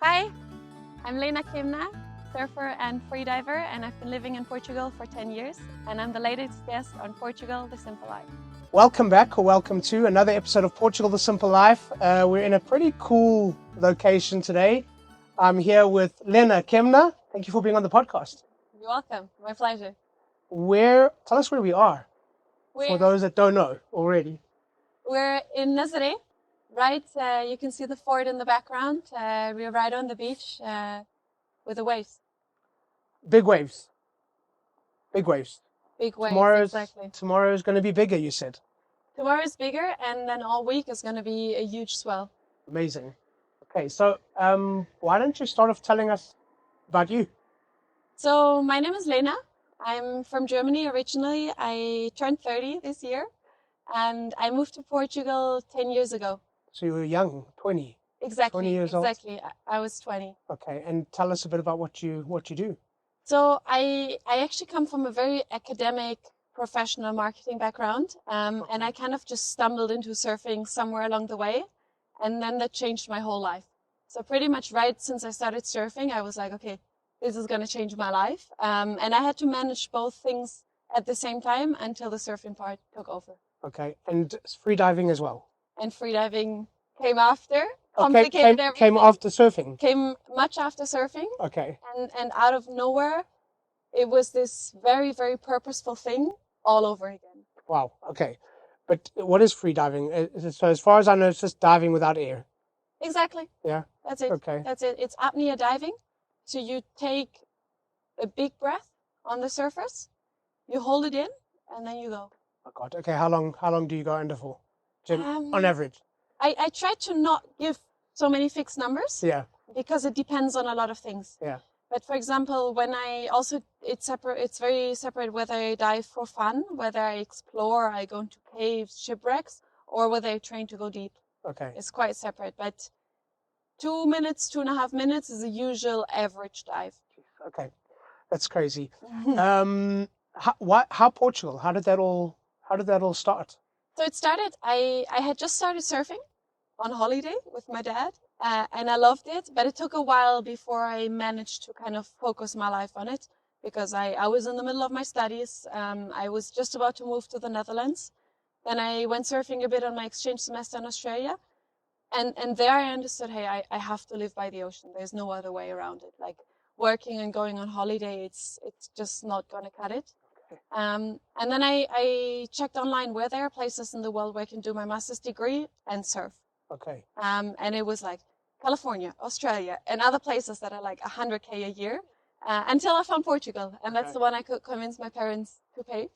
Hi, I'm Lena, surfer and freediver, and I've been living in Portugal for 10 years, and I'm the latest guest on Portugal, The Simple Life. Welcome back, or welcome to another episode of Portugal, The Simple Life. We're in a pretty cool location today. I'm here with Lena. Thank you for being on the podcast. You're welcome. My pleasure. Tell us where we are, for those that don't know already. We're in Nazaré, right? You can see the fort in the background. We're right on the beach with the waves. Big waves. Big waves, exactly. Tomorrow's going to be bigger, you said. Tomorrow is bigger, and then all week is going to be a huge swell. Amazing. Okay, so why don't you start off telling us about you? So my name is Lena. I'm from Germany originally. I turned 30 this year, and I moved to Portugal 10 years ago. So you were young, 20. Exactly. 20 years old? Exactly. I was 20. Okay, and tell us a bit about what you do. So I actually come from a very academic, professional marketing background, and I kind of just stumbled into surfing somewhere along the way, and then that changed my whole life. So pretty much right since I started surfing, I was like, okay, this is going to change my life. And I had to manage both things at the same time until the surfing part took over. Okay, and freediving as well. And freediving came after. Complicated everything. Came after surfing. Came much after surfing. Okay. And out of nowhere, it was this very, very purposeful thing all over again. Wow. Okay. But what is freediving? So as far as I know, it's just diving without air. Exactly. Yeah. That's it. Okay. That's it. It's apnea diving. So you take a big breath on the surface, you hold it in, and then you go. Oh God. Okay. How long do you go under for? On average? I try to not give so many fixed numbers. Yeah. Because it depends on a lot of things. Yeah. But for example, when I also, it's very separate whether I dive for fun, whether I explore, I go into caves, shipwrecks, or whether I train to go deep. Okay. It's quite separate. But 2 minutes, 2.5 minutes is the usual average dive. Okay. That's crazy. How Portugal? How did that all start? So it started, I had just started surfing on holiday with my dad, and I loved it, but it took a while before I managed to kind of focus my life on it, because I was in the middle of my studies. I was just about to move to the Netherlands. Then I went surfing a bit on my exchange semester in Australia, and there I understood, hey, I have to live by the ocean. There's no other way around it. Like working and going on holiday, it's just not going to cut it. And then I checked online where there are places in the world where I can do my master's degree and surf. Okay. And it was like California, Australia, and other places that are like 100K a year, until I found Portugal. And that's the one I could convince my parents to pay.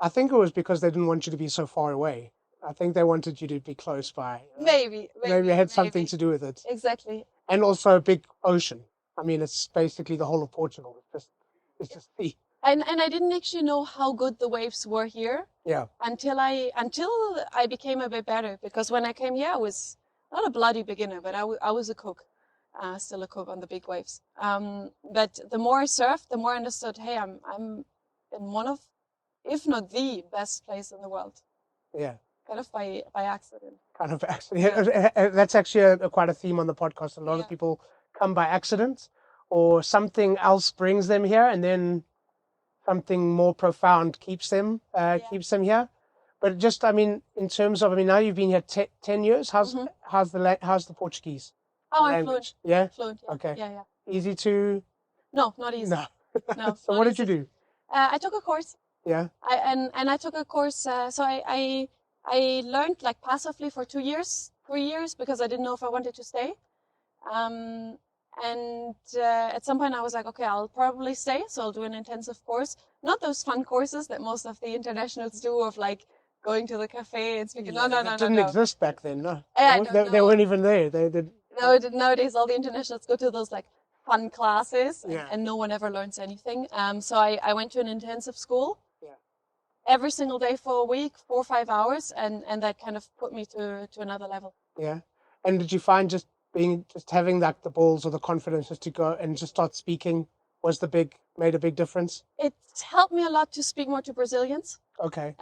I think it was because they didn't want you to be so far away. I think they wanted you to be close by. Maybe it had something to do with it. Exactly. And also a big ocean. I mean, it's basically the whole of Portugal. It's just sea. And I didn't actually know how good the waves were here. Yeah. Until I became a bit better, because when I came here, I was not a bloody beginner, but I was a cook, still a cook on the big waves. But the more I surfed, the more I understood, hey, I'm in one of, if not the best place in the world. Yeah. Kind of by accident. Kind of accident. Yeah. That's actually quite a theme on the podcast. A lot of people come by accident, or something else brings them here, and then something more profound keeps them here. But just, I mean, in terms of, now you've been here 10 years. How's the Portuguese? Oh, I'm fluent. Yeah? Fluent, yeah. Okay. Yeah. Easy to? No, not easy. No. So what did you do? I took a course. Yeah. I took a course, so I learned like passively for 3 years, because I didn't know if I wanted to stay. And at some point I was like, okay, I'll probably stay, so I'll do an intensive course. Not those fun courses that most of the internationals do, of like going to the cafe and speaking. No. It didn't exist back then, no. They weren't even there. They did. No, nowadays all the internationals go to those like fun classes, Yeah. and no one ever learns anything. So I went to an intensive school. Yeah. Every single day for a week, 4 or 5 hours, and that kind of put me to another level. Yeah. And did you find just having like the balls or the confidence just to go and just start speaking made a big difference? It helped me a lot to speak more to Brazilians. Okay.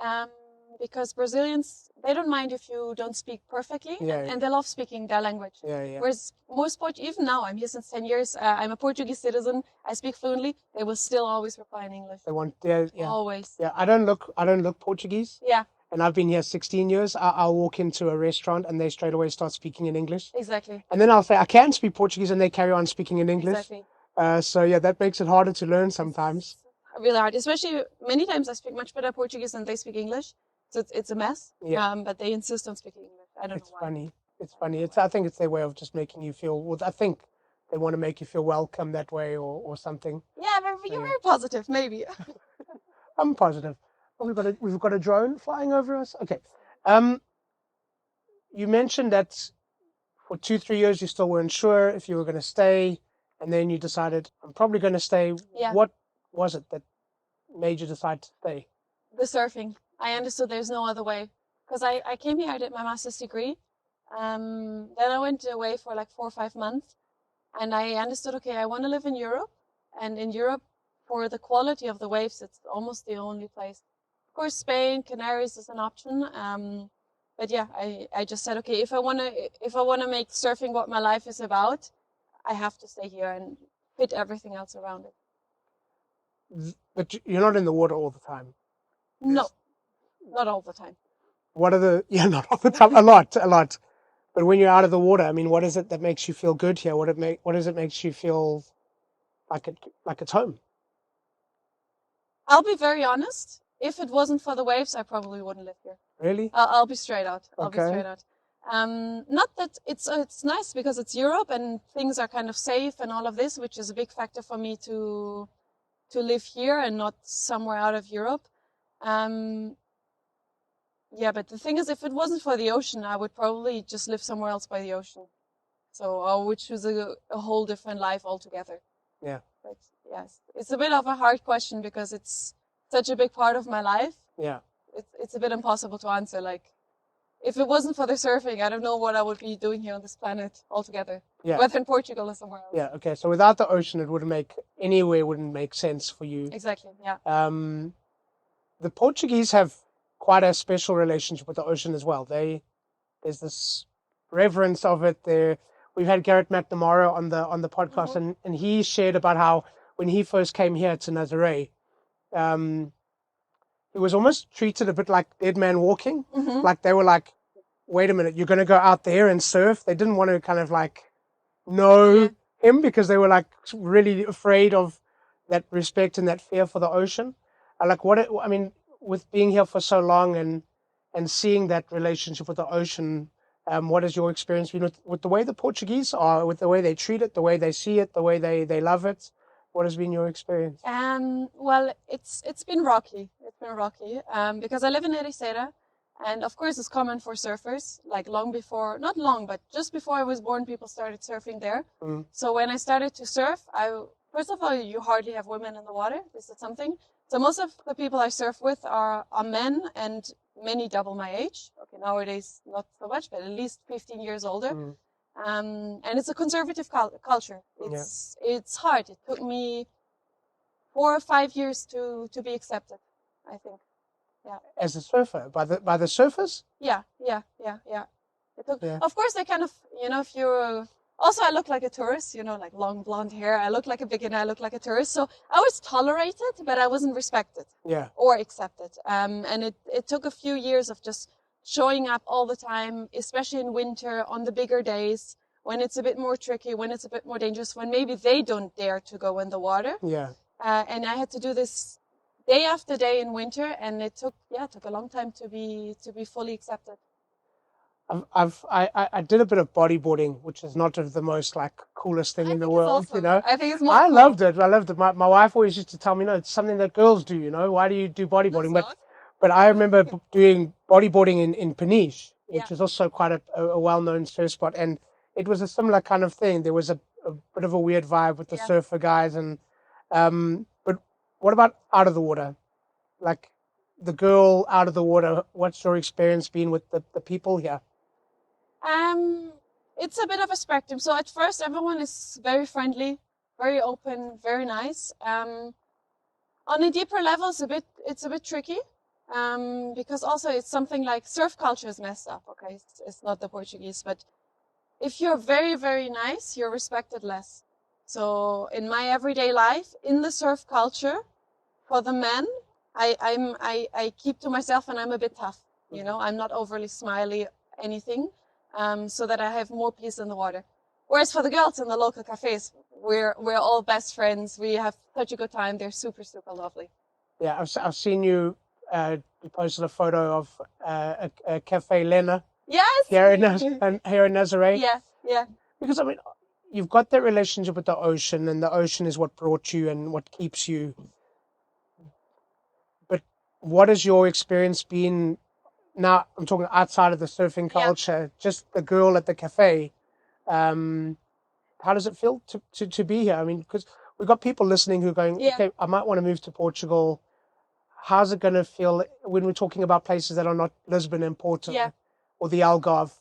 because Brazilians, they don't mind if you don't speak perfectly, and they love speaking their language. Whereas most even now, I'm here since 10 years, I'm a Portuguese citizen, I speak fluently, they will still always reply in English. They want, always. Yeah, I don't look Portuguese. Yeah. And I've been here 16 years. I'll walk into a restaurant and they straight away start speaking in English. Exactly. And then I'll say, I can speak Portuguese, and they carry on speaking in English. Exactly. So yeah, that makes it harder to learn sometimes. It's really hard, especially many times I speak much better Portuguese than they speak English. So it's a mess. Yeah. But they insist on speaking English. I don't know why. Funny. It's funny. I think it's their way of just making you feel, well, I think they want to make you feel welcome that way or something. Yeah, you're very positive, maybe. I'm positive. Oh, we've got a drone flying over us. Okay. You mentioned that for 2-3 years you still weren't sure if you were going to stay, and then you decided, I'm probably going to stay. Yeah. What was it that made you decide to stay? The surfing. I understood there's no other way. Because I came here, I did my master's degree. Then I went away for like 4 or 5 months. And I understood, okay, I want to live in Europe. And in Europe, for the quality of the waves, it's almost the only place. Of course, Spain, Canaries is an option. But yeah, I just said, okay, if I wanna make surfing what my life is about, I have to stay here and fit everything else around it. But you're not in the water all the time. No, not all the time. Not all the time. A lot. But when you're out of the water, I mean, what is it that makes you feel good here? What does it makes you feel like it's home? I'll be very honest. If it wasn't for the waves, I probably wouldn't live here. Really? I'll be straight out. Okay. Not that it's nice because it's Europe and things are kind of safe and all of this, which is a big factor for me to live here and not somewhere out of Europe. Yeah, but the thing is, if it wasn't for the ocean, I would probably just live somewhere else by the ocean. So I would choose a whole different life altogether. Yeah. But yes, it's a bit of a hard question because it's such a big part of my life. Yeah. It's a bit impossible to answer. Like, if it wasn't for the surfing, I don't know what I would be doing here on this planet altogether. Yeah. Whether in Portugal or somewhere else. Yeah. Okay. So without the ocean, wouldn't make sense for you. Exactly. Yeah. The Portuguese have quite a special relationship with the ocean as well. There's this reverence of it. We've had Garrett McNamara on the podcast, and he shared about how when he first came here to Nazaré, he was almost treated a bit like dead man walking. Like they were like, wait a minute, you're going to go out there and surf? They didn't want to kind of like know him because they were like really afraid of that respect and that fear for the ocean. With being here for so long and seeing that relationship with the ocean, what has your experience been with the way the Portuguese are, with the way they treat it, the way they see it, the way they love it? What has been your experience? Well, it's been rocky. Because I live in Ericeira, and of course it's common for surfers. Like not long, but just before I was born, people started surfing there. So when I started to surf, first of all, you hardly have women in the water. This is something. So most of the people I surf with are men, and many double my age. Okay, nowadays not so much, but at least 15 years older. And it's a conservative culture. It's hard. It took me 4 or 5 years to be accepted, I think. Yeah. As a surfer, by the surfers? Yeah. It took, Of course, they kind of, if you're... Also, I look like a tourist, like long blonde hair. I look like a beginner. I look like a tourist. So I was tolerated, but I wasn't respected or accepted. And it took a few years of just showing up all the time, especially in winter, on the bigger days, when it's a bit more tricky, when it's a bit more dangerous, when maybe they don't dare to go in the water. Yeah. And I had to do this day after day in winter, and it took a long time to be fully accepted. I did a bit of bodyboarding, which is not the most like coolest thing in the world, awesome. I think it's more I cool. loved it. My wife always used to tell me, no, it's something that girls do, why do you do bodyboarding? But I remember doing bodyboarding in Peniche, which is also quite a well-known surf spot, and it was a similar kind of thing. There was a bit of a weird vibe with the surfer guys, and but what about out of the water? Like the girl out of the water, what's your experience been with the people here? It's a bit of a spectrum. So at first, everyone is very friendly, very open, very nice. On a deeper level, it's a bit tricky. because also it's something like surf culture is messed up. Okay, it's not the Portuguese, but if you're very, very nice, you're respected less. So in my everyday life, in the surf culture, for the men, I keep to myself and I'm a bit tough. You know, I'm not overly smiley, anything, so that I have more peace in the water. Whereas for the girls in the local cafes, we're all best friends. We have such a good time. They're super, super lovely. Yeah, I've seen you. You posted a photo of a cafe Lena. Yes. Here in Nazaré. Yeah, yeah. Because I mean, you've got that relationship with the ocean, and the ocean is what brought you and what keeps you. But what has your experience been? Now I'm talking outside of the surfing culture, just the girl at the cafe. How does it feel to be here? I mean, because we've got people listening who are going, okay, I might want to move to Portugal. How's it going to feel when we're talking about places that are not Lisbon and Porto or the Algarve?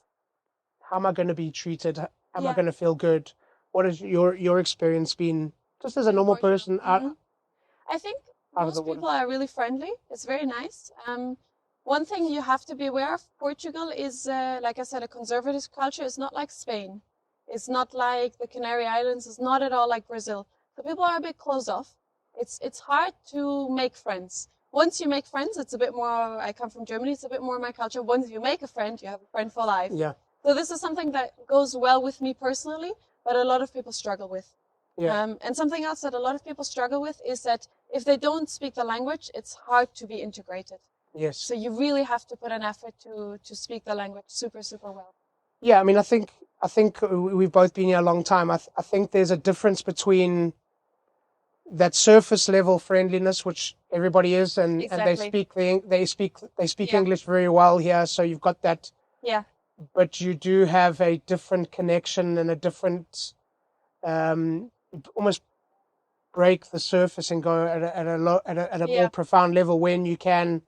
How am I going to be treated? Am I going to feel good? What has your experience been just as a normal person? I think most people are really friendly. It's very nice. One thing you have to be aware of, Portugal is, like I said, a conservative culture. It's not like Spain. It's not like the Canary Islands. It's not at all like Brazil. So people are a bit closed off. It's hard to make friends. Once you make friends, it's a bit more, I come from Germany, it's a bit more my culture. Once you make a friend, you have a friend for life. Yeah. So this is something that goes well with me personally, but a lot of people struggle with. Yeah. And something else that a lot of people struggle with is that if they don't speak the language, it's hard to be integrated. Yes. So you really have to put an effort to speak the language super, super well. Yeah, I mean, I think we've both been here a long time. I think there's a difference between that surface level friendliness, which everybody is, and they speak English very well here. So you've got that. Yeah. But you do have a different connection and a different, almost break the surface and go at a more profound level when you can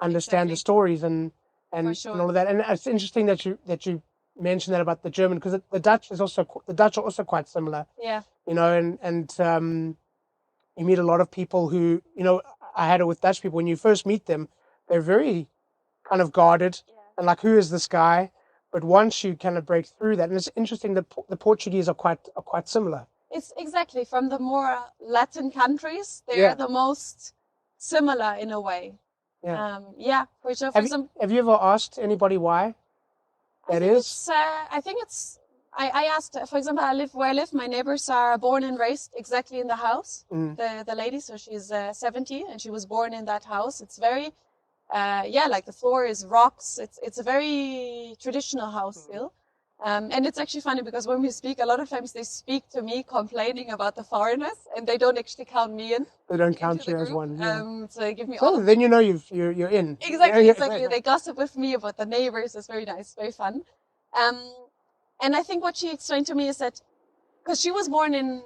understand the stories and all of that. And it's interesting that you mentioned that about the German, because the Dutch are also quite similar. Yeah. You know, and you meet a lot of people who, you know, I had it with Dutch people. When you first meet them, they're very kind of guarded and like, who is this guy? But once you kind of break through that, and it's interesting that the Portuguese are quite similar. It's exactly from the more Latin countries, they're the most similar in a way. Yeah. For sure. Have you ever asked anybody why that is? I think it's. I asked, for example, where I live. My neighbors are born and raised exactly in the house. The lady, so she's 70 and she was born in that house. It's very, like the floor is rocks. It's a very traditional house still. And it's actually funny because when we speak, a lot of times they speak to me complaining about the foreigners, and they don't actually count me in. They don't count you as one. Yeah. So they give me all. Then you know you're in. Exactly. They gossip with me about the neighbors. It's very nice, very fun. And I think what she explained to me is that because she was born in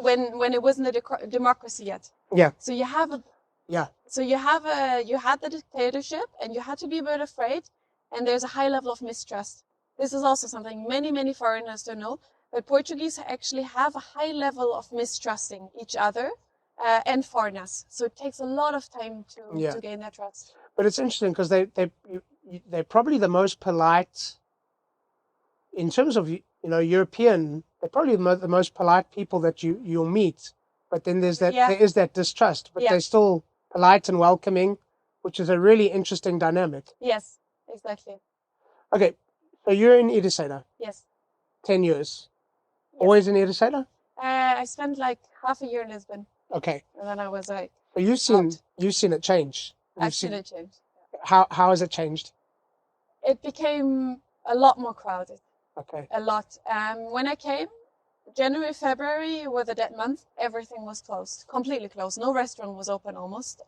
when it wasn't a democracy yet. Yeah. So you have a. Yeah. So you had the dictatorship, and you had to be a bit afraid, and there's a high level of mistrust. This is also something many foreigners don't know, but Portuguese actually have a high level of mistrusting each other and foreigners. So it takes a lot of time to gain their trust. But it's interesting because they're probably the most polite in terms of, you know, European. They're probably the most polite people that you'll meet. But then there is that distrust, but they're still polite and welcoming, which is a really interesting dynamic. Yes, exactly. Okay, so you're in Ericeira. Yes. 10 years. Yes. Always in Ericeira? I spent like half a year in Lisbon. Okay. And then I was like. So you've seen it change. I've seen it change. How has it changed? It became a lot more crowded. Okay. A lot. When I came, January, February were the dead month. Everything was closed, completely closed. No restaurant was open almost.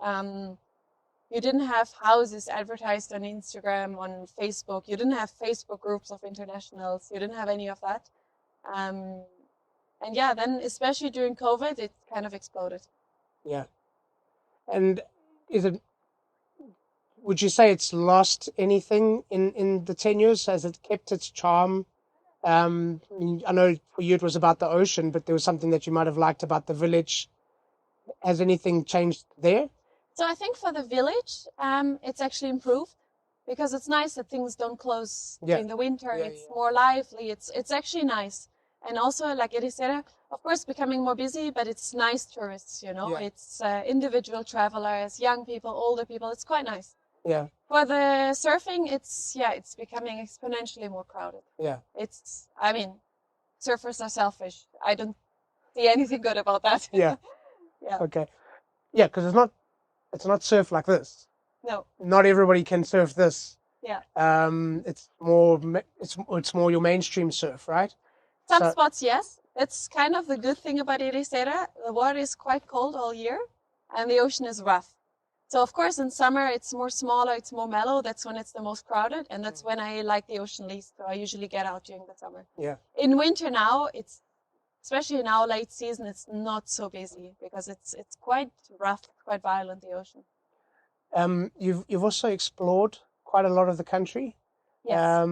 You didn't have houses advertised on Instagram, on Facebook. You didn't have Facebook groups of internationals. You didn't have any of that. And then especially during COVID, it kind of exploded. Yeah. And would you say it's lost anything in the 10 years? Has it kept its charm? I know for you it was about the ocean, but there was something that you might have liked about the village. Has anything changed there? So I think for the village, it's actually improved because it's nice that things don't close during the winter. It's more lively. It's actually nice. And also, like Ericeira, of course, becoming more busy, but it's nice tourists, you know. It's individual travelers, young people, older people. It's quite nice. Yeah. For the surfing, it's becoming exponentially more crowded. Yeah. I mean, surfers are selfish. I don't see anything good about that. Yeah. Yeah. Okay. Yeah, because it's not surf like this. No. Not everybody can surf this. Yeah. It's more your mainstream surf, right? Some spots, yes. That's kind of the good thing about Ericeira. The water is quite cold all year, and the ocean is rough. So of course, in summer it's more smaller, it's more mellow. That's when it's the most crowded, and that's when I like the ocean least. So I usually get out during the summer. Yeah. In winter now, especially now late season, it's not so busy because it's quite rough, quite violent, the ocean. You've also explored quite a lot of the country. Yes.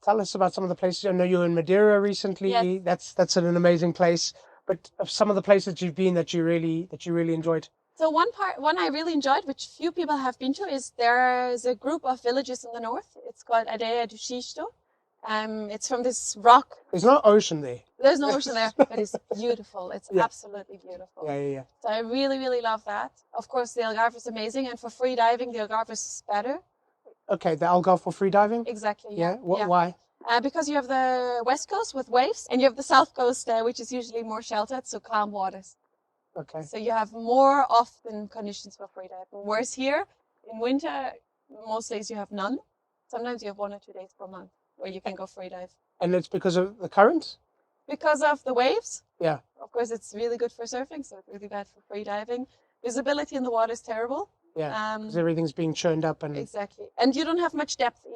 Tell us about some of the places. I know you were in Madeira recently. Yes. That's an amazing place. But of some of the places you've been that you really enjoyed. So one I really enjoyed, which few people have been to, is there's a group of villages in the north. It's called Aldeia do Xisto. It's from this rock. There's no ocean there. There's no ocean there, but it's beautiful. It's absolutely beautiful. Yeah. So I really, really love that. Of course, the Algarve is amazing, and for free diving, the Algarve is better. Okay, the Algarve for free diving? Exactly. Yeah. Why? Because you have the west coast with waves, and you have the south coast, which is usually more sheltered, so calm waters. Okay. So you have more often conditions for free diving. Whereas here, in winter, most days you have none. Sometimes you have 1 or 2 days per month where you can go free dive. And it's because of the current? Because of the waves. Yeah. Of course, it's really good for surfing, so it's really bad for free diving. Visibility in the water is terrible. Yeah, because everything's being churned up. Exactly. And you don't have much depth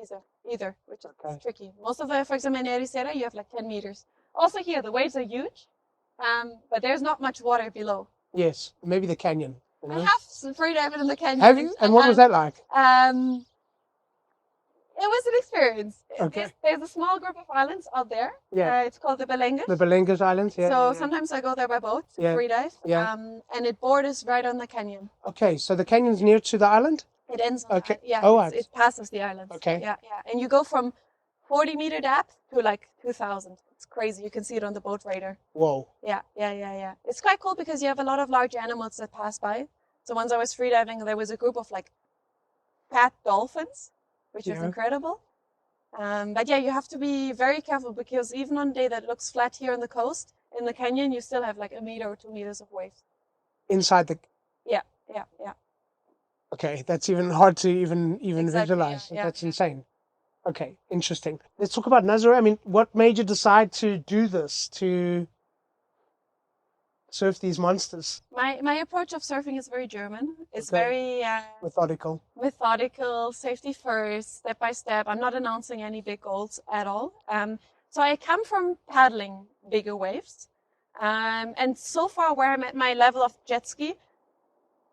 either, which is tricky. Most of for example, in Ericeira, you have like 10 meters. Also here, the waves are huge, but there's not much water below. Yes, maybe the canyon. You know? I have some free diving in the canyon. Have you? And what was that like? It was an experience. Okay. There's a small group of islands out there. Yeah. It's called the Belengas. The Belengas Islands, yeah. So sometimes I go there by boat to free dive. Yeah. And it borders right on the canyon. Okay, so the canyon's near to the island? It ends on the island. Yeah, it passes the island. Okay. Yeah. And you go from 40-meter depth to like 2,000. It's crazy. You can see it on the boat radar. Whoa. Yeah. It's quite cool because you have a lot of large animals that pass by. So once I was freediving, there was a group of like fat dolphins, which is incredible. But yeah, you have to be very careful because even on a day that looks flat here on the coast, in the canyon, you still have like 1 meter or 2 meters of waves. Inside the... Yeah. Okay, that's even hard to even visualize. Yeah, that's insane. Okay, interesting. Let's talk about Nazaré. I mean, what made you decide to do this, to surf these monsters? My approach of surfing is very German. It's very methodical, safety first, step by step. I'm not announcing any big goals at all. So I come from paddling bigger waves. And so far where I'm at my level of jet ski,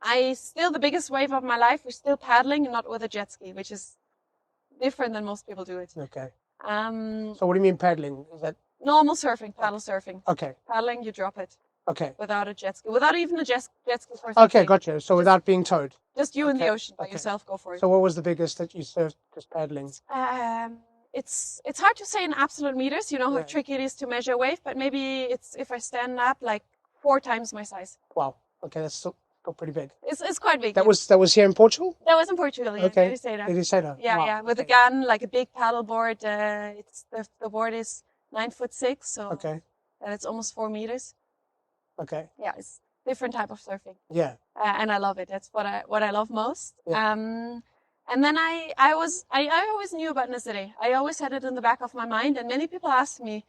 the biggest wave of my life is still paddling and not with a jet ski, which is different than most people do it. Okay. So what do you mean paddling? Is that normal surfing, paddle surfing? Okay. Paddling, you drop it. Okay. Without a jet ski, without even a jet ski. Okay, gotcha. So without being towed. Just you in the ocean by yourself, go for it. So what was the biggest that you surfed just paddling? It's hard to say in absolute meters. You know how tricky it is to measure wave, but maybe it's if I stand up like 4 times my size. Wow. Okay, that's still pretty big. It's quite big. That was here in Portugal? That was in Portugal, yeah. Okay. Ericeira. Yeah. With a gun, like a big paddle board. The board is 9'6", so and it's almost 4 meters. Okay. Yeah, it's different type of surfing. Yeah. And I love it. That's what I love most. Yeah. And then I always knew about Nazaré. I always had it in the back of my mind, and many people asked me,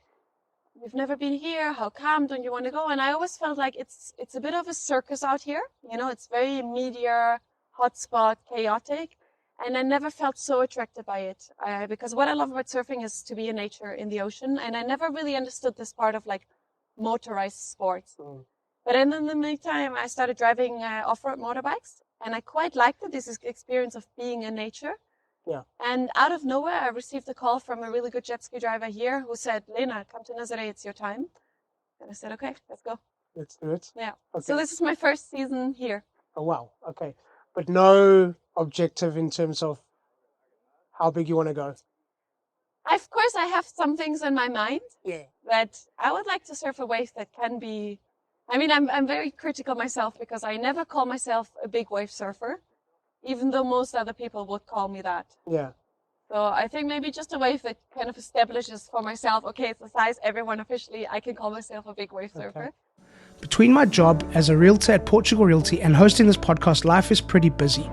"You've never been here. How come? Don't you want to go?" And I always felt like it's a bit of a circus out here. You know, it's very media, hotspot, chaotic, and I never felt so attracted by it. Because what I love about surfing is to be in nature, in the ocean, and I never really understood this part of like motorized sports. But then in the meantime, I started driving off-road motorbikes, and I quite liked it, this experience of being in nature. Yeah. And out of nowhere, I received a call from a really good jet ski driver here who said, "Lena, come to Nazaré, it's your time." And I said, "Okay, let's go." Let's do it. Yeah. Okay. So this is my first season here. Oh, wow. Okay. but no objective in terms of how big you want to go. Of course, I have some things in my mind. Yeah. That I would like to surf a wave that can be. I mean, I'm very critical myself because I never call myself a big wave surfer, even though most other people would call me that. Yeah. So I think maybe just a wave that kind of establishes for myself, okay, it's the size, everyone officially, I can call myself a big wave surfer. Between my job as a realtor at Portugal Realty and hosting this podcast, life is pretty busy.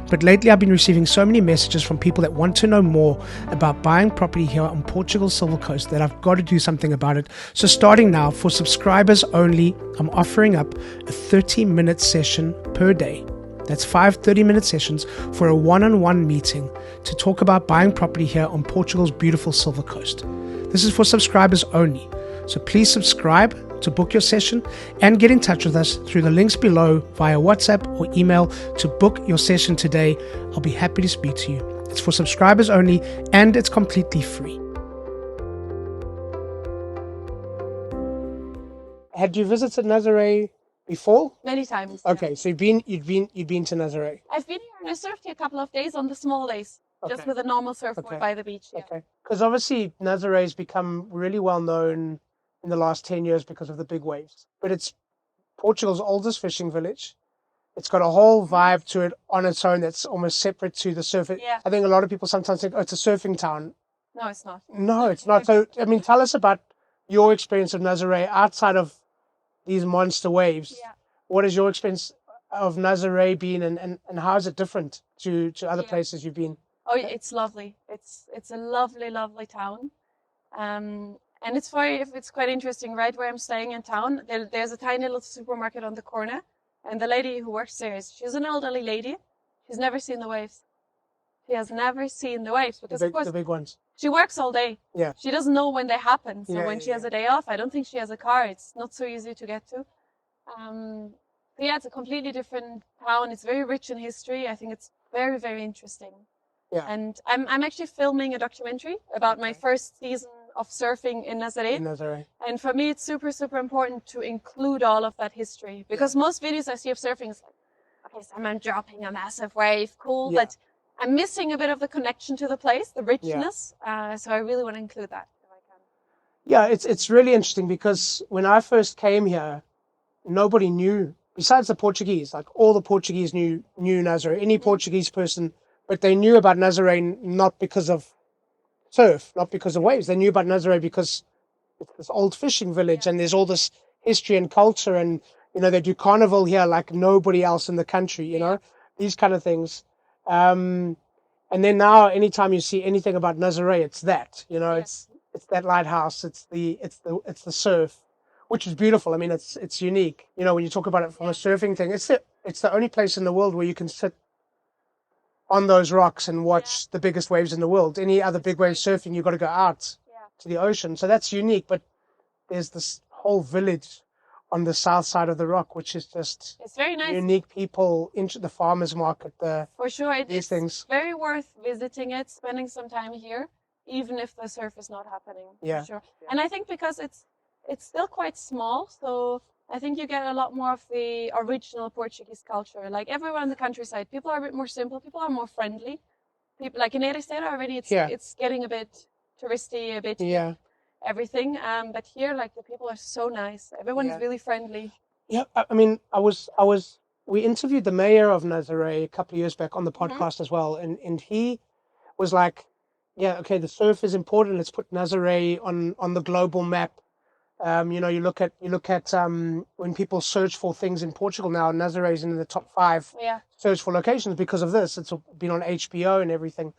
But lately I've been receiving so many messages from people that want to know more about buying property here on Portugal's Silver Coast that I've got to do something about it. So starting now, for subscribers only, I'm offering up a 30-minute session per day. That's 5 30-minute sessions for a one-on-one meeting to talk about buying property here on Portugal's beautiful Silver Coast. This is for subscribers only. So please subscribe to book your session and get in touch with us through the links below via WhatsApp or email to book your session today. I'll be happy to speak to you. It's for subscribers only and it's completely free. Had you visited Nazaré before? Many times. Okay, yeah. so you've been to Nazaré. I've been here and I surfed here a couple of days on the small days, just Okay. with a normal surfboard Okay. by the beach. Yeah. Okay, because obviously Nazaré has become really well known in the last 10 years because of the big waves. But it's Portugal's oldest fishing village. It's got a whole vibe to it on its own that's almost separate to the surfing. Yeah. I think a lot of people sometimes think, oh, it's a surfing town. No, it's not. No, it's not. So, I mean, tell us about your experience of Nazaré outside of these monster waves. Yeah. What is your experience of Nazaré been and how is it different to other places you've been? Oh, it's lovely. It's a lovely, lovely town. And it's quite interesting. Right where I'm staying in town, there's a tiny little supermarket on the corner, and the lady who works there she's an elderly lady. She's never seen the waves. She has never seen the waves because, of course, the big ones. She works all day. Yeah. She doesn't know when they happen. So when she has a day off, I don't think she has a car. It's not so easy to get to. So yeah, it's a completely different town. It's very rich in history. I think it's very, very interesting. Yeah. And I'm actually filming a documentary about my first season of surfing in Nazaré. And for me, it's super, super important to include all of that history because most videos I see of surfing is like, okay, someone dropping a massive wave, cool, but I'm missing a bit of the connection to the place, the richness. So I really want to include that if I can. Yeah, it's really interesting because when I first came here, nobody knew, besides the Portuguese, like all the Portuguese knew Nazaré, any Portuguese person, but they knew about Nazaré not because of surf, not because of waves. They knew about Nazaré because it's this old fishing village and there's all this history and culture and, you know, they do carnival here like nobody else in the country, you know, these kind of things. And then now anytime you see anything about Nazaré, it's that, you know, it's that lighthouse, it's the surf, which is beautiful. I mean, it's unique. You know, when you talk about it from a surfing thing, it's the only place in the world where you can sit on those rocks and watch the biggest waves in the world. Any other big wave surfing, you've got to go out to the ocean. So that's unique. But there's this whole village on the south side of the rock, which is just it's very nice. Unique people into the farmers market. For sure, these things. Very worth visiting it, spending some time here, even if the surf is not happening. Yeah. For sure. And I think because it's still quite small, so I think you get a lot more of the original Portuguese culture. Like everywhere in the countryside, people are a bit more simple. People are more friendly. People like in Ericeira already, it's getting a bit touristy, a bit everything. But here, like the people are so nice. Everyone is really friendly. Yeah, I mean, we interviewed the mayor of Nazaré a couple of years back on the podcast as well, and he was like, yeah, okay, the surf is important. Let's put Nazaré on the global map. You know, you look at when people search for things in Portugal now, Nazaré is in the top 5 search for locations because of this. It's been on HBO and everything.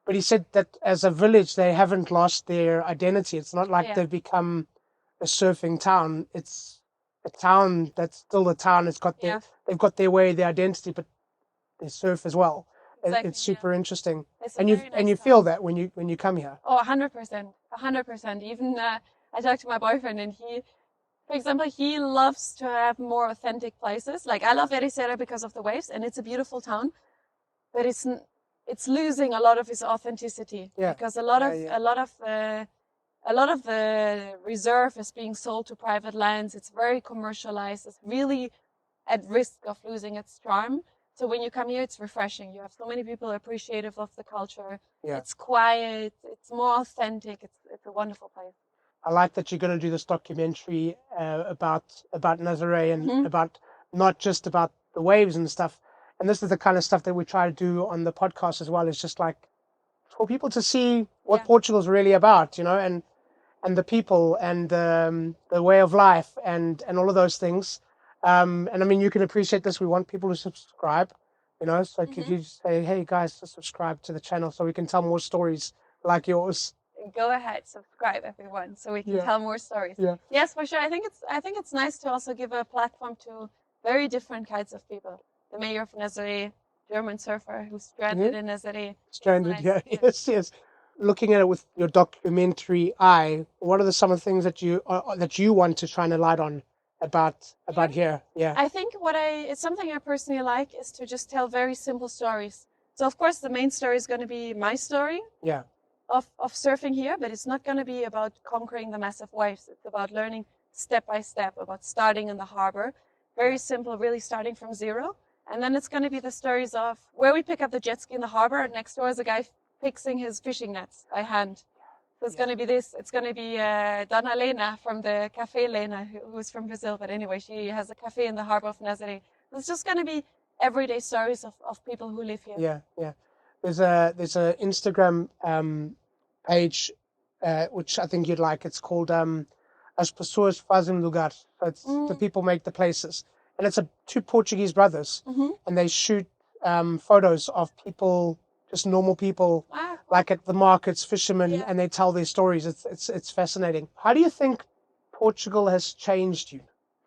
But he said that as a village, they haven't lost their identity. It's not like they've become a surfing town. It's a town that's still a town. It's got they've got their way, their identity, but they surf as well. Exactly, it's super interesting. And you feel that when you come here. Oh, 100%. 100%. Even I talked to my boyfriend and for example, he loves to have more authentic places. Like I love Ericeira because of the waves and it's a beautiful town, but it's losing a lot of its authenticity because a lot of the reserve is being sold to private lands. It's very commercialized. It's really at risk of losing its charm. So when you come here, it's refreshing. You have so many people appreciative of the culture. Yeah. It's quiet. It's more authentic. It's a wonderful place. I like that you're going to do this documentary about Nazaré and Mhm. about not just about the waves and stuff. And this is the kind of stuff that we try to do on the podcast as well. It's just like for people to see what Yeah. Portugal's really about, you know, and the people and the way of life and all of those things. And I mean, you can appreciate this. We want people to subscribe, you know. So could you just say, hey guys, just subscribe to the channel so we can tell more stories like yours? Go ahead, subscribe everyone, so we can Yeah. tell more stories. Yeah. Yes, for sure. I think it's nice to also give a platform to very different kinds of people. The mayor of Nazaré, German surfer who's stranded in Nazaré. Stranded, Nice. yeah. Yes, yes. Looking at it with your documentary eye, what are some of the things that you want to shine a light on about here? Yeah. I think it's something I personally like is to just tell very simple stories. So of course the main story is going to be my story. Yeah. Of surfing here, but it's not going to be about conquering the massive waves. It's about learning step by step, about starting in the harbor. Very simple, really starting from zero. And then it's going to be the stories of where we pick up the jet ski in the harbor, and next door is a guy fixing his fishing nets by hand. So it's going to be this. It's going to be Donna Lena from the Cafe Lena, who's from Brazil. But anyway, she has a cafe in the harbor of Nazaré. It's just going to be everyday stories of people who live here. Yeah, yeah. There's a Instagram page which I think you'd like. It's called As Pessoas Fazem Lugar. So it's the people make the places, and it's two Portuguese brothers, and they shoot photos of people, just normal people, like at the markets, fishermen, and they tell their stories. It's fascinating. How do you think Portugal has changed you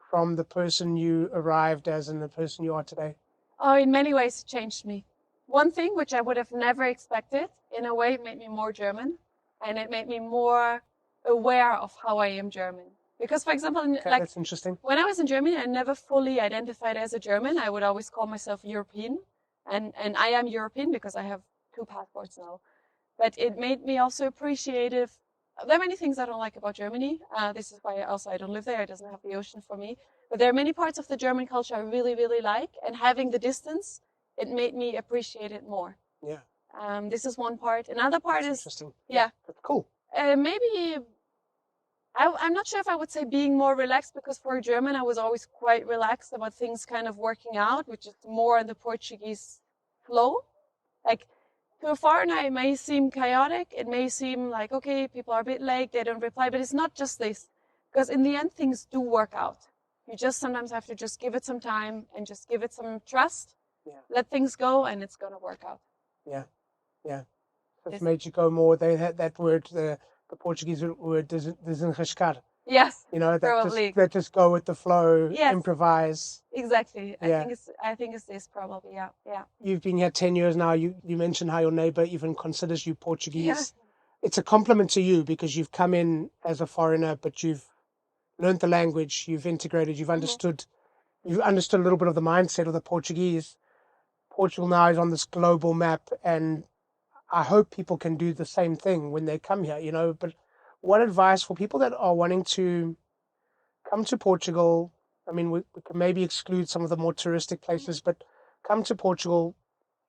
from the person you arrived as and the person you are today? Oh, in many ways, it changed me. One thing which I would have never expected, in a way, it made me more German, and it made me more aware of how I am German. Because, for example, like that's interesting. When I was in Germany, I never fully identified as a German. I would always call myself European, and I am European because I have 2 passports now. But it made me also appreciative. There are many things I don't like about Germany. This is why also I don't live there. It doesn't have the ocean for me. But there are many parts of the German culture I really, really like. And having the distance, it made me appreciate it more. Yeah. This is one part. Another part is interesting. Yeah. That's cool. Maybe I'm not sure if I would say being more relaxed, because for a German, I was always quite relaxed about things kind of working out, which is more in the Portuguese flow. Like, to a foreigner, it may seem chaotic. It may seem like, okay, people are a bit late, they don't reply, but it's not just this. Because in the end, things do work out. You just sometimes have to just give it some time and just give it some trust. Yeah. Let things go, and it's going to work out. Yeah, yeah. It's made you go more. They had that word, the Portuguese word, desenrascar. Yes, you know, probably. That just go with the flow, Yes. Improvise. Exactly. Yeah. I think it's this probably. Yeah, yeah. You've been here 10 years now. You mentioned how your neighbor even considers you Portuguese. Yeah. It's a compliment to you because you've come in as a foreigner, but you've learned the language, you've integrated, you've understood a little bit of the mindset of the Portuguese. Portugal now is on this global map, and I hope people can do the same thing when they come here, you know. But what advice for people that are wanting to come to Portugal? I mean, we can maybe exclude some of the more touristic places, but come to Portugal.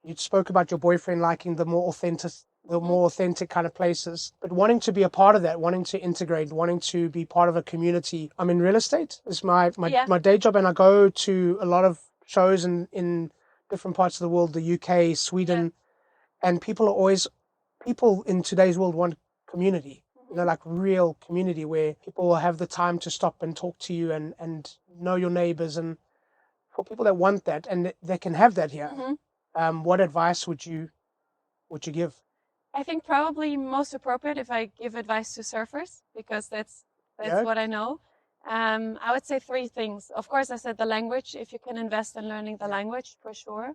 You spoke about your boyfriend liking the more authentic kind of places, but wanting to be a part of that, wanting to integrate, wanting to be part of a community. I'm in real estate. It's my day job, and I go to a lot of shows in different parts of the world, the UK, Sweden, and people in today's world want community, you know, like real community where people will have the time to stop and talk to you and know your neighbors. And for people that want that and they can have that here, what advice would you give? I think probably most appropriate if I give advice to surfers, because that's what I know. I would say 3 things. Of course, I said the language. If you can invest in learning the language, for sure.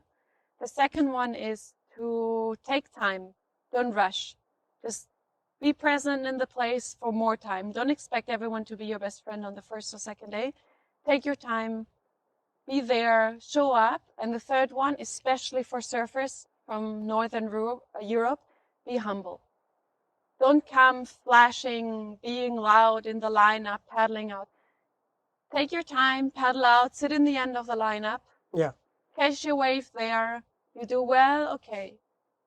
The second one is to take time. Don't rush. Just be present in the place for more time. Don't expect everyone to be your best friend on the first or second day. Take your time. Be there. Show up. And the third one, especially for surfers from Northern Europe, be humble. Don't come flashing, being loud in the lineup, paddling out. Take your time, paddle out, sit in the end of the lineup. Yeah. catch your wave there. You do well, okay.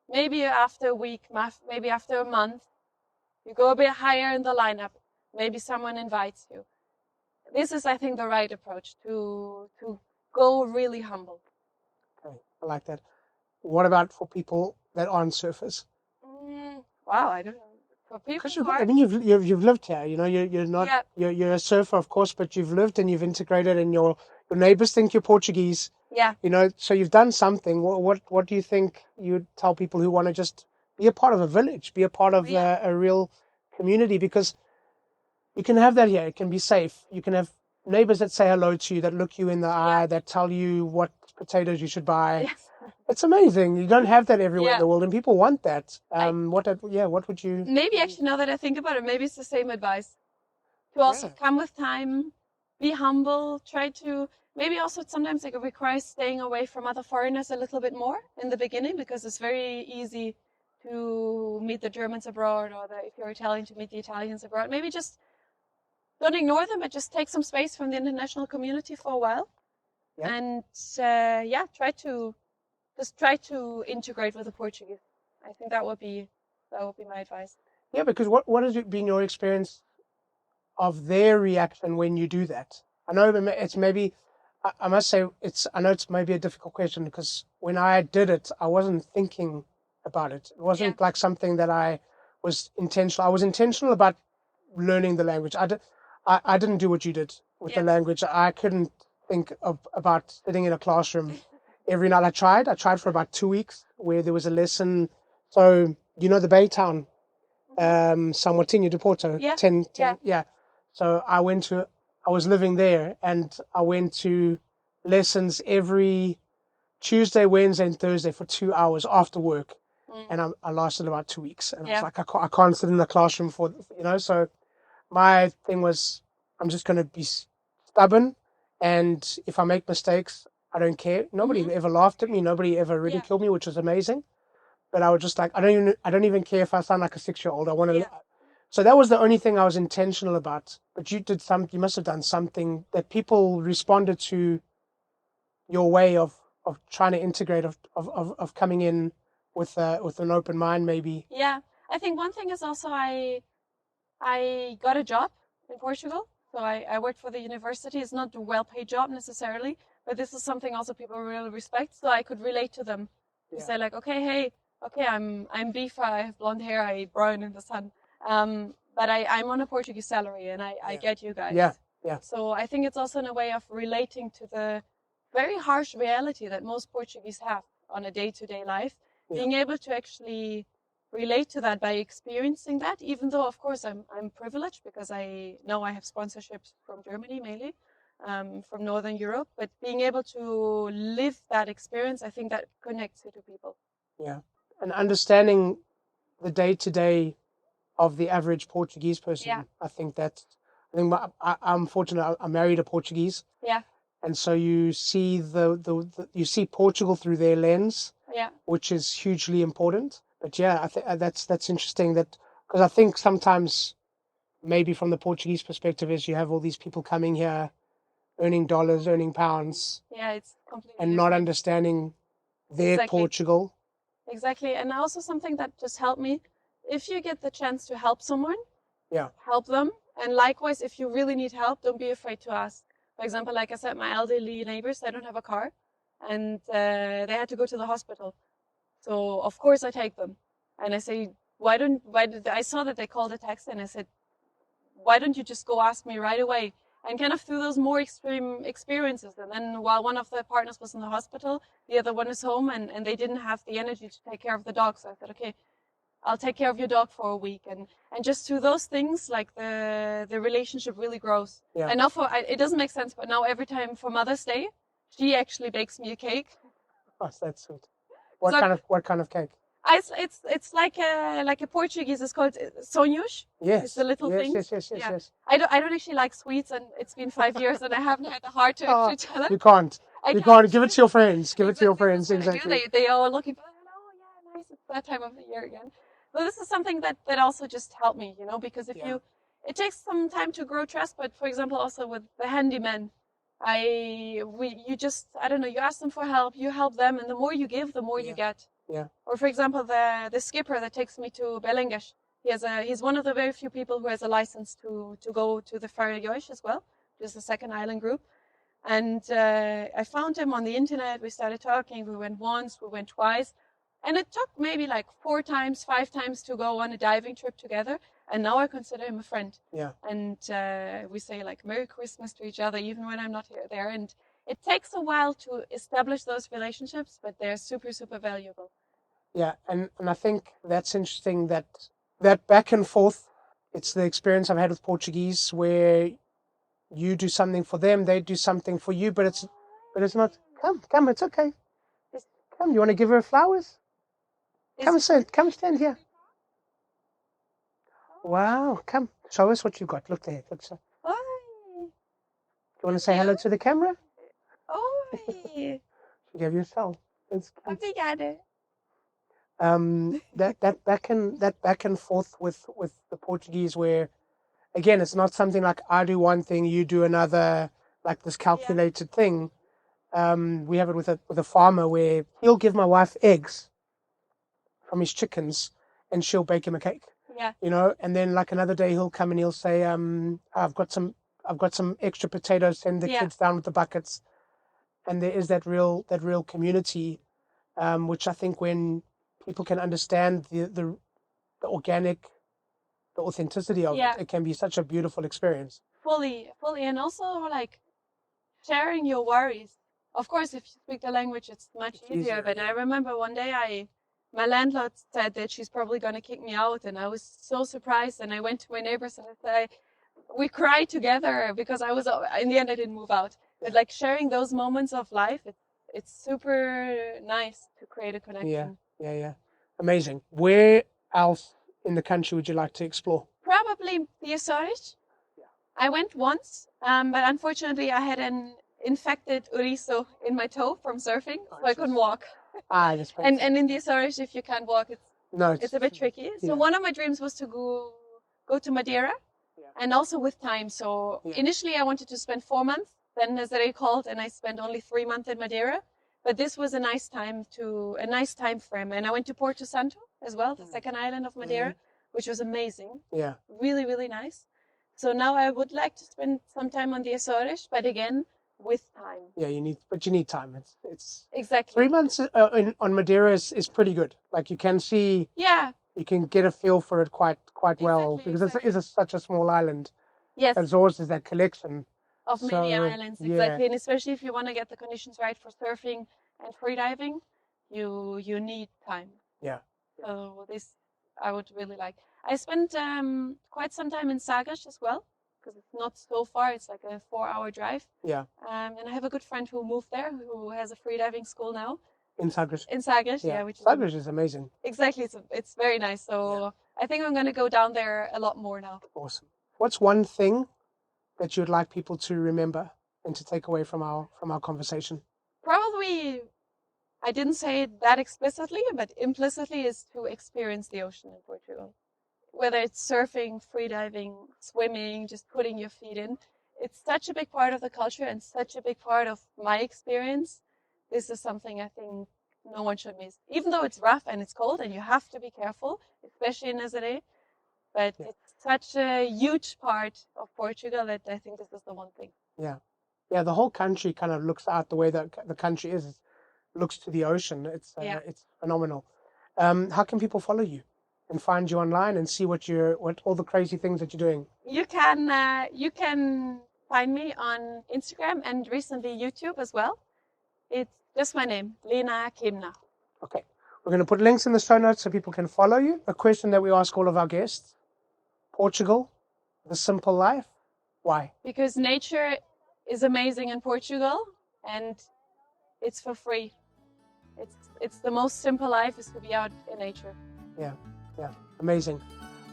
Maybe after a week, maybe after a month, you go a bit higher in the lineup. Maybe someone invites you. This is, I think, the right approach to go really humble. Okay, I like that. What about for people that aren't surfers? Wow, I don't know. For people Because who are, you've lived here. You know, you're not yeah, you're a surfer, of course, but you've lived and you've integrated, and your neighbors think you're Portuguese. yeah, You know, so you've done something. What do you think you'd tell people who want to just be a part of a village, be a part of yeah, a real community? Because you can have that here. It can be safe. You can have neighbors that say hello to you, that look you in the yeah, eye, that tell you what potatoes you should buy. yes, It's amazing. You don't have that everywhere in yeah. the world, and people want that. I What would you? maybe actually now that I think about it, maybe it's the same advice. To also Yeah, come with time, be humble, try to maybe also sometimes it requires staying away from other foreigners a little bit more in the beginning because it's very easy to meet the Germans abroad or if you're Italian to meet the Italians abroad. Maybe just don't ignore them, but just take some space from the international community for a while yeah, and yeah, try to integrate with the Portuguese. I think that would be my advice. yeah. Because what has been your experience of their reaction when you do that? I know it's maybe, I must say, I know it's maybe a difficult question because when I did it, I wasn't thinking about it. It Yeah, wasn't like something that I was intentional. I was intentional about learning the language. I didn't do what you did with the yeah, language. I couldn't think about sitting in a classroom every night. I tried for about 2 weeks where there was a lesson. So, you know, the Baytown, hmm, São Martinho de Porto, yeah, 10, yeah, 10, yeah. So I was living there and I went to lessons every Tuesday, Wednesday, and Thursday for 2 hours after work. mm, And I lasted about 2 weeks. And I was yeah, like, I can't sit in the classroom so my thing was, I'm just going to be stubborn. And if I make mistakes, I don't care. hmm, Nobody ever laughed at me. Nobody ever yeah, ridiculed me, which was amazing. But I was just like, I don't even care if I sound like a 6-year-old. I want to. yeah. So that was the only thing I was intentional about. But you must have done something that people responded to your way of trying to integrate, of coming in with an open mind, maybe. Yeah, I think one thing is also I got a job in Portugal. So I worked for the university. It's not a well-paid job necessarily, but this is something also people really respect. So I could relate to them. To Yeah, say like, okay, hey, okay, I'm Bifa, I have blonde hair, I brown in the sun. But I'm on a Portuguese salary and I yeah, get you yeah, guys. yeah, So I think it's also in a way of relating to the very harsh reality that most Portuguese have on a day-to-day life, yeah, being able to actually relate to that by experiencing that, even though of course I'm privileged because I know I have sponsorships from Germany mainly, from Northern Europe, but being able to live that experience, I think that connects you to people. yeah. And understanding the day to day of the average Portuguese Yeah, person, I think I'm fortunate. I married a Portuguese, yeah, and so you see you see Portugal through their lens, yeah, which is hugely important. But yeah, I think that's interesting that because I think sometimes maybe from the Portuguese perspective is you have all these people coming here earning dollars, earning pounds, yeah, it's completely and not different. understanding their Exactly, Portugal. exactly. And also something that just helped me, if you get the chance to help someone, Yeah, help them. And likewise, if you really need help, don't be afraid to ask. For example, like I said, my elderly neighbors, they don't have a car and they had to go to the hospital. So of course I take them. And I say, why did, I saw that they called a taxi and I said, why don't you just go ask me right away? And kind of through those more extreme experiences. And then while one of the partners was in the hospital, the other one is home and they didn't have the energy to take care of the dog. So I said, okay, I'll take care of your dog for a week, and just through those things, like the relationship really grows. yeah. And now it doesn't make sense, but now every time for Mother's Day, she actually bakes me a cake. Oh, that's sweet. So What kind of cake? it's like a Portuguese. It's called sonhos. It's the Yes, little yes, things. yes, yes, yes, Yeah, yes. I don't actually like sweets, and it's been 5 years, and I haven't had the heart to Oh, actually tell them. you can't. I You can't. can't. Give it to your friends. Give it to your This is friends. what I do. Exactly. They are looking for, oh yeah, nice. It's that time of the year again. So this is something that also just helped me, because if Yeah. you, it takes some time to grow trust. But for example, also with the handyman, I don't know, you ask them for help, you help them, and the more you give, the more you get. Yeah. Or for example, the skipper that takes me to Belengash, he's one of the very few people who has a license to go to the Faroe as well, which is the second island group. And I found him on the internet. We started talking. We went once, we went twice. And it took maybe like 4 times, 5 times to go on a diving trip together. And now I consider him a friend. Yeah. And we say like Merry Christmas to each other, even when I'm not there. And it takes a while to establish those relationships, but they're super, super valuable. Yeah. And I think that's interesting that back and forth, it's the experience I've had with Portuguese where you do something for them, they do something for you, but it's not, come, it's okay. Come, you want to give her flowers? Come stand here. Wow, come, show us what you got. Look there. Look, so. Hi. You want to say hello to the camera? Oi. She gave you a cell. Obrigada. That back and forth with the Portuguese where, again, it's not something like I do one thing, you do another, like this calculated thing. We have it with a farmer where he'll give my wife eggs from his chickens and she'll bake him a cake. Yeah. You know, and then like another day he'll come and he'll say, I've got some extra potatoes, send the kids down with the buckets. And there is that real community, which I think when people can understand the organic, the authenticity of it, it can be such a beautiful experience. Fully. And also like sharing your worries. Of course, if you speak the language, it's much easier. But I remember one day my landlord said that she's probably going to kick me out. And I was so surprised. And I went to my neighbors and I said, we cried together because in the end, I didn't move out. But like sharing those moments of life, it's super nice to create a connection. Yeah. Amazing. Where else in the country would you like to explore? Probably the Açores. Yeah. I went once, but unfortunately I had an infected ouriço in my toe from surfing, so I couldn't walk. That's and in the Açores, if you can't walk, it's a bit tricky. So one of my dreams was to go to Madeira, and also with time. So initially I wanted to spend 4 months. Then Nazaré called, and I spent only 3 months in Madeira. But this was a nice time frame. And I went to Porto Santo as well, the second island of Madeira, which was amazing. Yeah. Really, really nice. So now I would like to spend some time on the Açores, but again, with time. Yeah, you need time. It's exactly 3 months on Madeira is pretty good. Like you can see. Yeah. You can get a feel for it quite well because it is such a small island. Yes. Azores is that collection of many islands, exactly, and especially if you want to get the conditions right for surfing and freediving, you need time. Yeah. So this I would really like. I spent quite some time in Sagres as well because it's not so far. It's like a 4-hour drive. Yeah. And I have a good friend who moved there who has a freediving school now. In Sagres. In Sagres, which Sagres is amazing. Exactly, it's very nice. So I think I'm going to go down there a lot more now. Awesome. What's one thing that you would like people to remember and to take away from our conversation? Probably, I didn't say it that explicitly, but implicitly is to experience the ocean in Portugal. Whether it's surfing, freediving, swimming, just putting your feet in. It's such a big part of the culture and such a big part of my experience. This is something I think no one should miss. Even though it's rough and it's cold and you have to be careful, especially in Nazaré. But it's such a huge part of Portugal that I think this is the one thing. Yeah, the whole country kind of looks out the way that the country looks to the ocean. It's phenomenal. How can people follow you and find you online and see what all the crazy things that you're doing? You can find me on Instagram and recently YouTube as well. It's just my name, Lena Kimna. Okay. We're going to put links in the show notes so people can follow you. A question that we ask all of our guests. Portugal, the simple life. Why? Because nature is amazing in Portugal and it's for free. It's the most simple life is to be out in nature. Yeah. Amazing.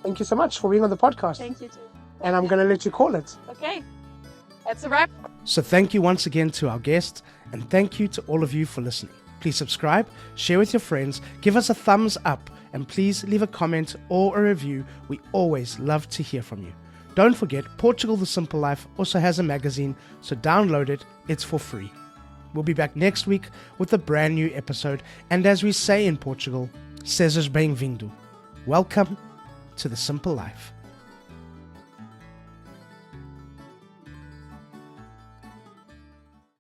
Thank you so much for being on the podcast. Thank you too. And I'm going to let you call it. Okay. That's a wrap. So thank you once again to our guests and thank you to all of you for listening. Please subscribe, share with your friends, give us a thumbs up, and please leave a comment or a review. We always love to hear from you. Don't forget, Portugal The Simple Life also has a magazine, so download it, it's for free. We'll be back next week with a brand new episode, and as we say in Portugal, sejas bem-vindo. Welcome to The Simple Life.